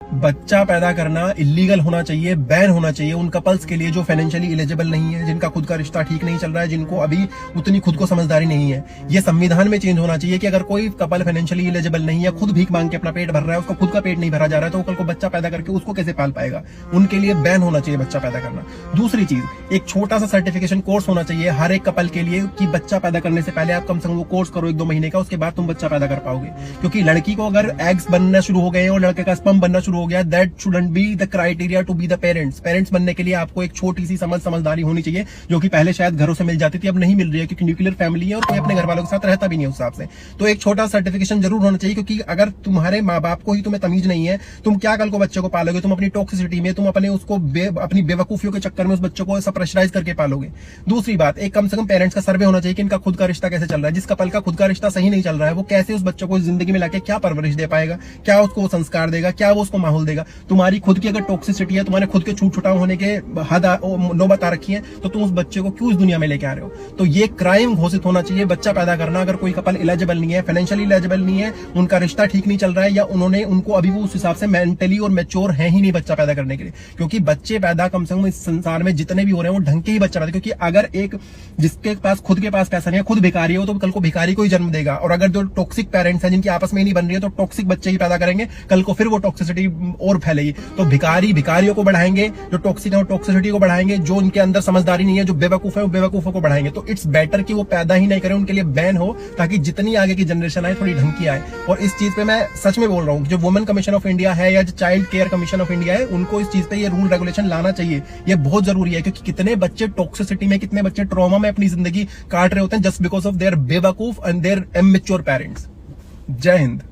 बच्चा पैदा करना इलीगल होना चाहिए, बैन होना चाहिए उन कपल्स के लिए जो फाइनेंशियली एलिजिबल नहीं है, जिनका खुद का रिश्ता ठीक नहीं चल रहा है, जिनको अभी उतनी खुद को समझदारी नहीं है। ये संविधान में चेंज होना चाहिए कि अगर कोई कपल फाइनेंशियली एलिजिबल नहीं है, खुद भीख मांग के अपना पेट भर रहा है, उसका खुद का पेट नहीं भरा जा रहा है, तो कल को बच्चा पैदा करके उसको कैसे पाल पाएगा? उनके लिए बैन होना चाहिए बच्चा पैदा करना। दूसरी चीज, एक छोटा सा सर्टिफिकेशन कोर्स होना चाहिए हर एक कपल के लिए कि बच्चा पैदा करने से पहले आप कम से कम वो कोर्स करो 1-2 महीने का, उसके बाद तुम बच्चा पैदा कर पाओगे। क्योंकि लड़की को अगर एग्स बनना शुरू हो गए और लड़के का स्पर्म बनना शुरू हो गया, that shouldn't be the criteria to be the parents. Parents बनने के लिए आपको एक छोटी सी समझदारी होनी चाहिए, जो कि पहले शायद घरों से मिल जाती थी, अब नहीं मिल रही है क्योंकि न्यूक्लियर फैमिली है और कोई अपने घर वालों के साथ रहता भी नहीं है उस हिसाब से। तो एक छोटा सर्टिफिकेशन जरूर होना चाहिए, क्योंकि अगर तुम्हारे माँ बाप को ही तुम्हें तमीज नहीं है, तुम क्या कल को बच्चे को पालोगे? तुम अपनी टॉक्सिसिटी में, तुम अपने उसको अपनी बेवकूफियों के चक्कर में उस बच्चे को ऐसा प्रेशराइज करके पालोगे। दूसरी बात, एक कम से कम पेरेंट्स का सर्वे होना चाहिए कि इनका खुद का रिश्ता कैसे चल रहा है। जिस कपल का खुद का रिश्ता सही नहीं चल रहा है, वो कैसे उस बच्चे को जिंदगी में लाके क्या परवरिश दे पाएगा, क्या उसको संस्कार देगा, क्या वो उसको माहौल देगा? तुम्हारी खुद की अगर टॉक्सिसिटी है, तुम्हारे खुद के छूट छुटाव होने के हद नौबत आ रखी है, तो तुम उस बच्चे को क्यों इस दुनिया में लेके आ रहे हो? तो ये क्राइम घोषित होना चाहिए बच्चा पैदा करना। अगर कोई कपल एलिजिबल नहीं है, फाइनेंशियली एलिजिबल नहीं है, उनका रिश्ता ठीक नहीं चल रहा है, या उनको अभी वो उस हिसाब से मेंटली और मैच्योर है ही नहीं बच्चा पैदा करने के लिए। क्योंकि बच्चे पैदा कम से कम इस संसार में जितने भी हो रहे हैं वो ढंग के ही बच्चा पैदा, क्योंकि अगर एक जिसके पास खुद के पास पैसा नहीं है, खुद भिखारी हो, तो कल को भिखारी को ही जन्म देगा। और अगर जो टॉक्सिक पेरेंट्स हैं जिनकी आपस में ही नहीं बन रही है, तो टॉक्सिक बच्चे ही पैदा करेंगे, कल को फिर वो टॉक्सिसिटी और फैलेगी। तो भिखारियों को बढ़ाएंगे, जो टॉक्सिक है वो टॉक्सिसिटी को बढ़ाएंगे, जो उनके अंदर समझदारी नहीं है, जो बेवकूफ है वो बेवकूफों को बढ़ाएंगे। तो इट्स बेटर कि वो पैदा ही नहीं करें, उनके लिए बैन हो, ताकि जितनी आगे की जनरेशन आए थोड़ी ढंग की आए। और इस चीज पे मैं सच में बोल रहा हूँ, जो वुमेन कमीशन ऑफ इंडिया है या जो child care commission of India है, उनको इस चीज पे ये रूल रेगुलेशन लाना चाहिए। ये बहुत जरूरी है, क्योंकि कितने बच्चे टॉक्सिसिटी में, कितने बच्चे ट्रॉमा में अपनी जिंदगी काट रहे होते हैं जस्ट बिकॉज ऑफ देयर बेवकूफ एंड देयर इमैच्योर पेरेंट्स। जय हिंद।